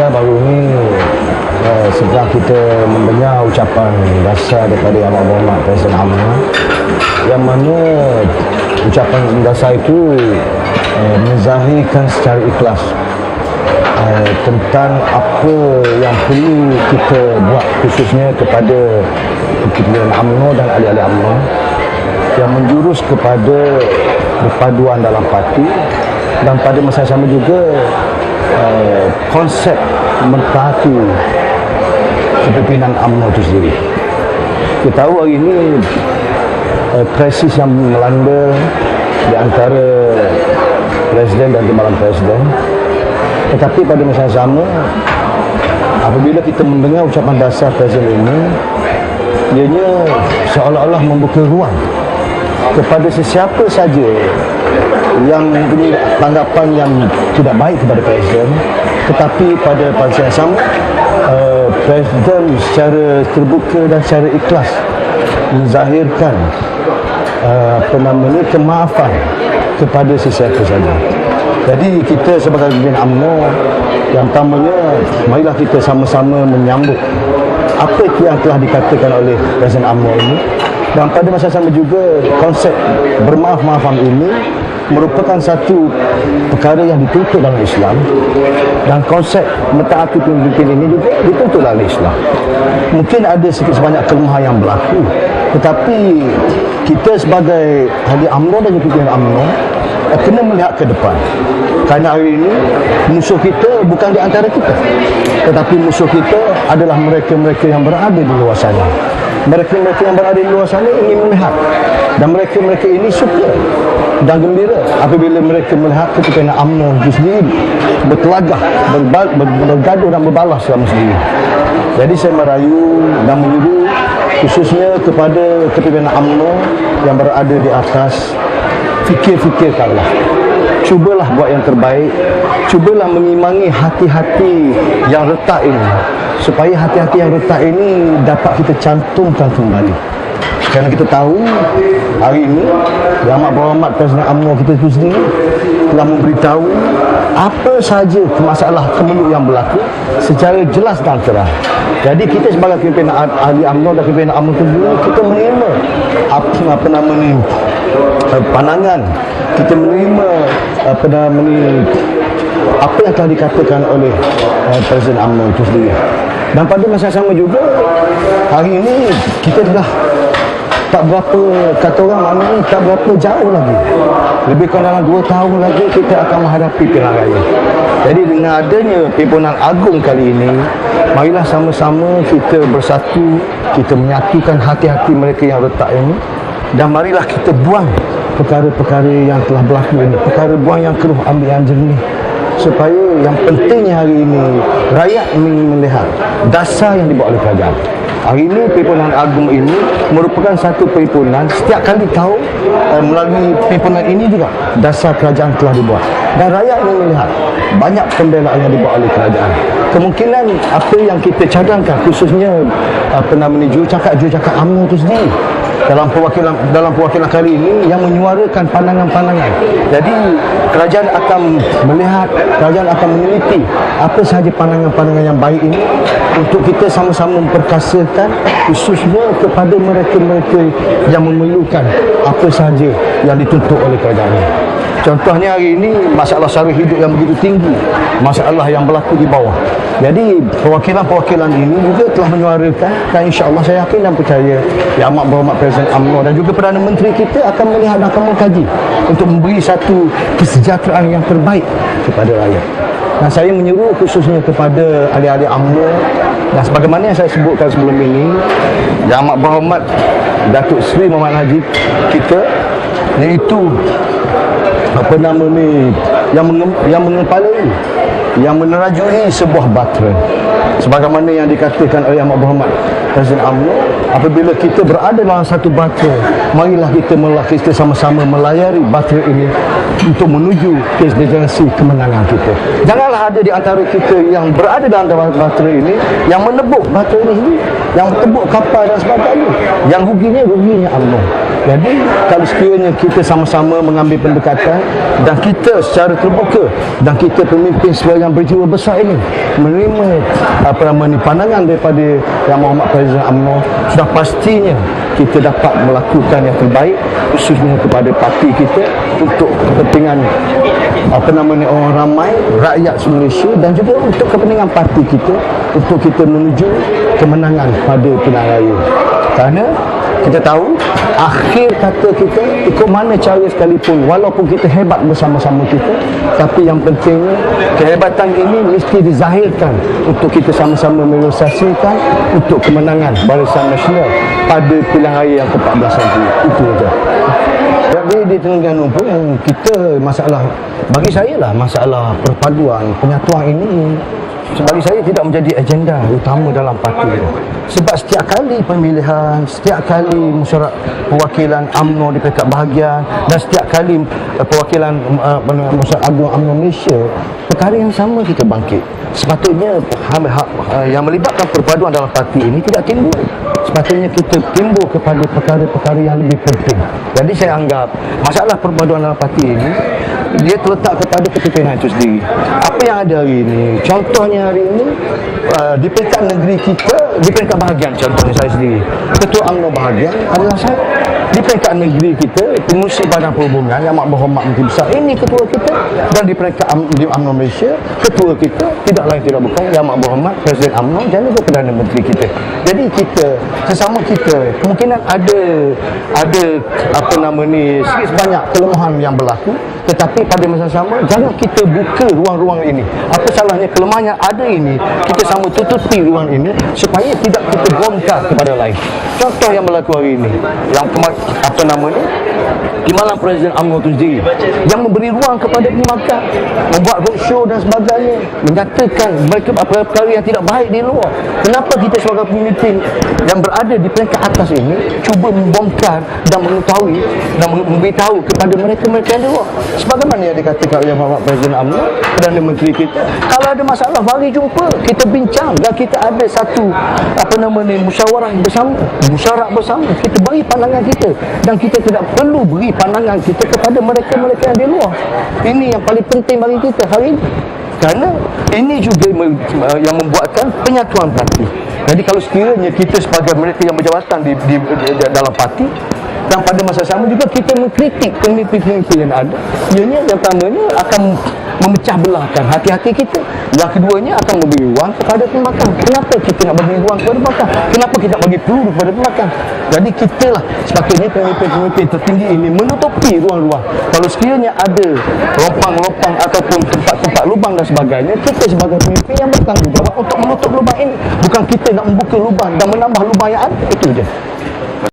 Alhamdulillah baru ni setelah kita mendengar ucapan dasar daripada Yang Berhormat Presiden UMNO, yang mana ucapan dasar itu menzahirkan secara ikhlas tentang apa yang perlu kita buat, khususnya kepada pimpinan UMNO dan ahli-ahli UMNO, yang menjurus kepada perpaduan dalam parti, dan pada masa yang sama juga konsep mentaati kepimpinan UMNO itu sendiri. Kita tahu hari ini krisis yang melanda di antara presiden dan timbalan presiden, tetapi pada masa yang sama, apabila kita mendengar ucapan dasar presiden ini, ianya seolah-olah membuka ruang kepada sesiapa saja yang mempunyai tanggapan yang tidak baik kepada presiden, tetapi pada masa yang sama presiden secara terbuka dan secara ikhlas menzahirkan kemaafan kepada sesiapa saja. Jadi kita sebagai pimpinan UMNO, yang pertamanya marilah kita sama-sama menyambut apa yang telah dikatakan oleh Presiden UMNO ini, dan pada masa sama juga konsep bermaaf-maafan ini merupakan satu perkara yang dituntut dalam Islam, dan konsep mentaati pemimpin ini juga dituntut dalam Islam. Mungkin ada sedikit sebanyak kelemahan yang berlaku, tetapi kita sebagai ahli UMNO dan pimpinan UMNO kena melihat ke depan, kerana hari ini musuh kita bukan di antara kita, tetapi musuh kita adalah mereka-mereka yang berada di luar sana. Mereka-mereka yang berada di luar sana ingin melihat, dan mereka-mereka ini suka dan gembira apabila mereka melihat kepimpinan UMNO itu sendiri bertelagah, bergaduh dan berbalas selama sendiri. Jadi saya merayu dan menyuruh khususnya kepada kepimpinan UMNO yang berada di atas, fikir-fikirkanlah, cubalah buat yang terbaik, cubalah mengimbangi hati-hati yang retak ini, supaya hati-hati yang retak ini dapat kita cantumkan kembali. Kerana kita tahu hari ini Yang Berhormat Presiden UMNO kita itu sendiri telah memberitahu apa sahaja masalah kemelut yang berlaku secara jelas dan terang. Jadi kita sebagai pimpinan ahli UMNO dan pimpinan UMNO itu sendiri, kita menerima pandangan, kita menerima apa yang telah dikatakan oleh Presiden UMNO itu sendiri. Dan pada masa sama juga hari ini kita dah tak berapa, kata orang maknanya tak berapa jauh lagi, lebih kurang dalam 2 tahun lagi kita akan menghadapi pilihan raya. Jadi dengan adanya pimpinan agung kali ini, marilah sama-sama kita bersatu, kita menyatukan hati-hati mereka yang retak ini, dan marilah kita buang perkara-perkara yang telah berlaku ini, perkara buang yang keruh, ambil yang jernih, supaya yang pentingnya hari ini rakyat ingin melihat dasar yang dibuat oleh kerajaan. Hari ini pimpinan agung ini merupakan satu pimpinan, setiap kali tahu melalui pimpinan ini juga dasar kerajaan telah dibuat, dan rakyat ingin melihat banyak pembelaan yang dibuat oleh kerajaan. Kemungkinan apa yang kita cadangkan, khususnya jurucakap UMNO itu sendiri dalam perwakilan kali ini yang menyuarakan pandangan-pandangan. Jadi kerajaan akan melihat, kerajaan akan meneliti apa sahaja pandangan-pandangan yang baik ini untuk kita sama-sama memperkasakan, khususnya kepada mereka-mereka yang memerlukan apa sahaja yang dituntut oleh kerajaan ini. Contohnya hari ini masalah sara hidup yang begitu tinggi, masalah yang berlaku di bawah. Jadi perwakilan-perwakilan ini juga telah menyuarakan, dan insya-Allah saya yakin dan percaya Yang Amat Berhormat Presiden UMNO dan juga Perdana Menteri kita akan melihat dan akan mengkaji untuk memberi satu kesejahteraan yang terbaik kepada rakyat. Dan saya menyuruh khususnya kepada ahli-ahli UMNO, dan sebagaimana yang saya sebutkan sebelum ini, Yang Amat Berhormat Datuk Seri Muhammad Najib kita, iaitu yang mengepalai, yang menerajui sebuah bahtera, sebagaimana yang dikatakan oleh Yang Amat Berhormat Presiden UMNO, apabila kita berada dalam satu bahtera, marilah kita sama-sama melayari bahtera ini untuk menuju ke destinasi kemenangan kita. Janganlah ada di antara kita yang berada dalam bahtera ini yang menebuk bahtera ini, yang menebuk kapal dan sebagainya. Yang ruginya Allah. Jadi kalau sekiranya kita sama-sama mengambil pendekatan dan kita secara terbuka dan kita pemimpin sebagai yang berjiwa besar ini menerima pandangan daripada Yang Berhormat Presiden UMNO, sudah pastinya kita dapat melakukan yang terbaik khususnya kepada parti kita untuk kepentingan orang ramai, rakyat Malaysia, dan juga untuk kepentingan parti kita untuk kita menuju kemenangan pada pilihan raya. Kerana kita tahu akhir kata kita ikut mana cara sekalipun, walaupun kita hebat bersama-sama kita, tapi yang pentingnya kehebatan ini mesti dizahirkan untuk kita sama-sama merealisasikan untuk kemenangan Barisan Nasional pada pilihan raya yang ke-14 nanti. Itu saja. Jadi di Terengganu pun kita bagi saya lah masalah perpaduan penyatuan ini bagi saya tidak menjadi agenda utama dalam parti itu. Sebab setiap kali pemilihan, setiap kali mesyuarat perwakilan UMNO di peringkat bahagian dan setiap kali perwakilan Mesyuarat Agung UMNO Malaysia, perkara yang sama kita bangkit. Sepatutnya yang melibatkan perpaduan dalam parti ini tidak timbul. Sepatutnya kita timbul kepada perkara-perkara yang lebih penting. Jadi saya anggap masalah perpaduan dalam parti ini dia terletak kepada kepimpinan itu sendiri. Apa yang ada hari ini, contohnya hari ini di peringkat negeri kita, di peringkat bahagian, contohnya saya sendiri, Ketua UMNO bahagian adalah saya. Di peringkat negeri kita, Pengurusi Badan Perhubungan Yang Berhormat Menteri Besar, ini ketua kita. Dan di peringkat di UMNO Malaysia, ketua kita tidak lain tidak bukan Yang Berhormat Presiden UMNO dan juga Perdana Menteri kita. Jadi kita, sesama kita, kemungkinan ada sikit sebanyak kelemahan yang berlaku, tetapi pada masa sama jangan kita buka ruang-ruang ini. Apa salahnya kelemahan yang ada ini kita sama tutupi ruang ini supaya tidak kita bongkar kepada lain. Contoh yang berlaku hari ini, yang Timbalan Presiden UMNO itu sendiri yang memberi ruang kepada pembangkang, membuat roadshow dan sebagainya, menyatakan mereka perkara yang tidak baik di luar. Kenapa kita sebagai pemimpin yang berada di peringkat atas ini cuba membongkar dan mengetahui dan memberitahu kepada mereka-mereka yang di luar? Sebagaimana yang dikatakan oleh Bapak Presiden UMNO, Perdana Menteri kita, kalau ada masalah mari jumpa, kita bincang dan kita ada satu musyawarah bersama, kita bagi pandangan kita dan kita tidak perlu beri pandangan kita kepada mereka-mereka yang di luar. Ini yang paling penting bagi kita hari ini. Kerana ini juga yang membuatkan penyatuan parti. Jadi kalau sekiranya kita sebagai mereka yang berjawatan di dalam parti, dan pada masa sama juga kita mengkritik pemimpin-pemimpin yang ada, ianya yang pertamanya akan memecah belahkan hati-hati kita. Yang keduanya akan memberi ruang kepada pembangkang. Kenapa kita nak bagi ruang kepada pembangkang? Kenapa kita nak bagi peluru kepada pembangkang? Jadi kita lah sepatutnya pemimpin-pemimpin tertinggi ini menutupi ruang-ruang. Kalau sekiranya ada lubang-lubang ataupun tempat-tempat lubang dan sebagainya, kita sebagai pemimpin yang bertanggungjawab untuk menutup lubang ini. Bukan kita nak membuka lubang dan menambah lubang yang ada. Itu je.